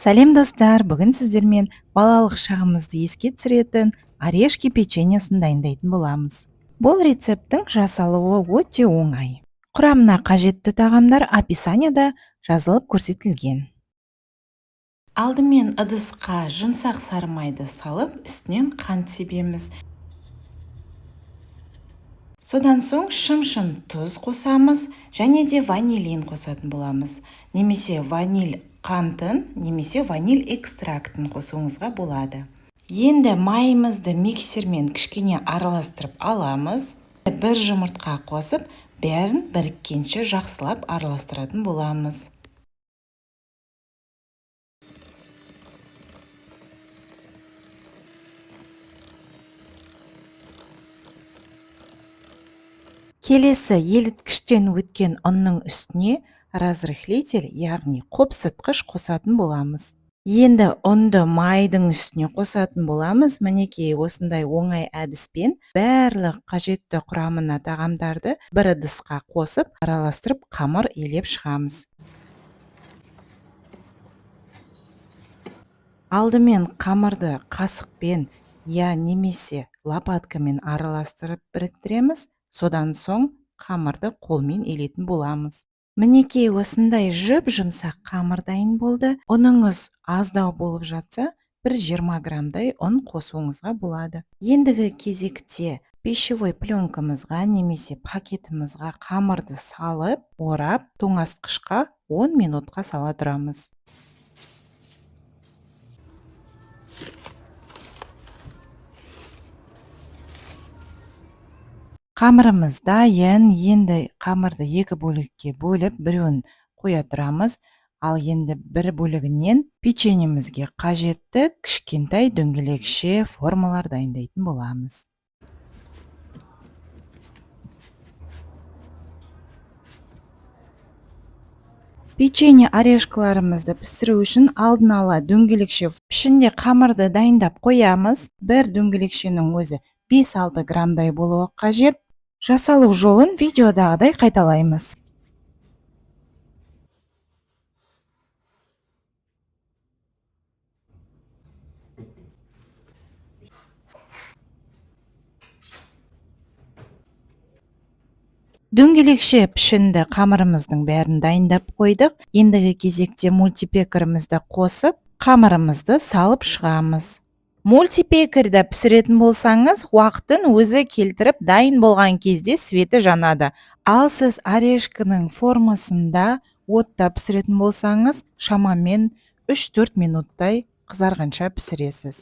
Сәлем достар, бүгін сіздермен балалық шағымызды еске түсіретін орешки печеньесін дайындайтын боламыз. Бұл рецепттің жасалуы өте оңай. Құрамына қажетті тағамдар описанияда жазылып көрсетілген. Алдымен ыдысқа жұмсақ сары майды салып, үстінен қант себеміз. Содан соң шым-шым тұз қосамыз, және де ванилин қосатын боламыз. Немесе ваниль қантын, немесе ваниль экстрактын қосуыңызға болады. Енді майымызды миксермен кішкене араластырып аламыз. Бір жұмыртқа қосып, бәрін біріккенше жақсылап араластыратын боламыз. Келесі еліткіштен өткен ұнның үстіне разрыхлитель, яғни қопсытқыш қосатын боламыз. Енді ұнды майдың үстіне қосатын боламыз. Мінекей осындай оңай әдіспен барлық қажетті құрамына тағамдарды бір ыдысқа қосып, араластырып қамыр илеп шығамыз. Алдымен қамырды қасықпен немесе лопаткамен араластырып біріктіреміз. Содан соң қамырды қолмен илетін боламыз. Мінекей осындай жұмсақ қамыр дайын болды. Ұныңыз аздау болып жатса, 120 граммдай ұн қосуыңызға болады. Ендігі кезекте пищевой пленкамызға немесе пакетімізға қамырды салып, орап, тоңазытқышқа 10 минутқа сала тұрамыз. Қамырымыз дайын. Енді қамырды екі бөлікке бөліп, біреуін қоя тұрамыз. Ал енді бір бөлігінен печеньемізге қажетті кішкентай дөңгелекше формалар дайындайтын боламыз. Печенье орешкаларымызды пісіру үшін алдын ала дөңгелекше пішінде қамырды дайындап қоямыз. Бір дөңгелекшенің өзі 5-6 граммдай болуы қажет. Жасалу жолын видеодағыдай қайталаймыз. Дөңгелекше пішінді қамырымыздың бәрін дайындап қойдық. Ендігі кезекте мультипекерімізді қосып, қамырымызды салып шығамыз. Мультипекерді пісіретін болсаңыз, уақытын өзі келтіріп, дайын болған кезде светі жанады. Ал сіз орешкінің формасында отта пісіретін болсаңыз, шамамен 3-4 минуттай қызарғанша пісіресіз.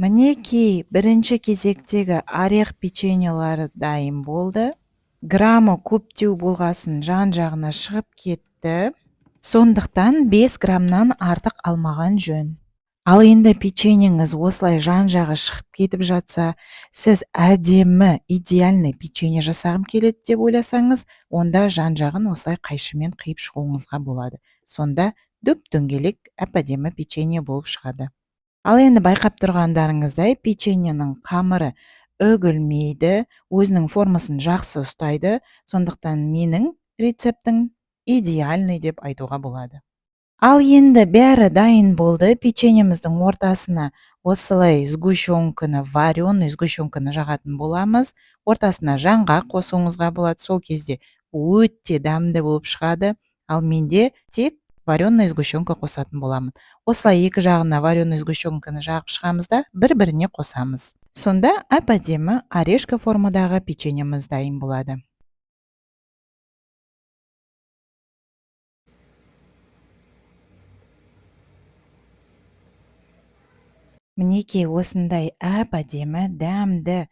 Мінекей бірінші кезектегі орех печеньелары дайын болды. Граммы көптеу болғасын жан-жағына шығып кетті. Сондықтан 5 граммнан артық алмаған жөн. Ал енді печеньеңіз осылай жан-жағы шығып кетіп жатса, сіз әдемі, идеальный печенье жасағым келеді деп ойласаңыз, онда жан-жағын осылай қайшымен қиып шығуыңызға болады. Сонда дөп-дөңгелек әп-әдемі печенье болып шығады. Ал енді байқап тұрғандарыңыздай, печеньенің қамыры үгілмейді, өзінің формасын жақсы ұстайды. Сондықтан менің рецептің идеальный деп айтуға болады. Ал енді бәрі дайын болды. Печеньеміздің ортасына осылай вареный сгущенканы жағатын боламыз. Ортасына жаңғақ қосуыңызға болады. Сол кезде өте дәмді болып шығады. Ал менде тек вареный сгущенка қосатын боламын. Осылай екі жағына вареный сгущенканы жағып шығамыз да бір-біріне қосамыз. Сонда әп-әдемі орешка формадағы печеньеміз дайын болады. Мінекей осындай әп-әдемі, дәмді,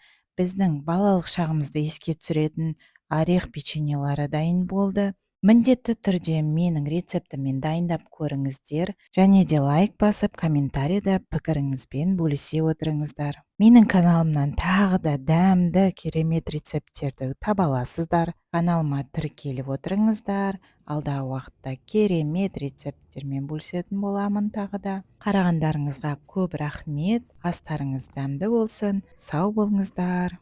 біздің балалық шағымызды еске түсіретін орех печеньелары дайын болды. Міндетті түрде менің рецептіммен дайындап көріңіздер, және де лайк басып, комментарийда пікіріңізбен бөлісе отырыңыздар. Менің каналымнан тағы да дәмді, керемет рецепттерді таба аласыздар. Каналыма тіркеліп отырыңыздар. Алдағы уақытта керемет рецепттермен бөлісетін боламын тағы да. Қарағандарыңызға көп рахмет. Астарыңыз дәмді болсын. Сау болыңыздар.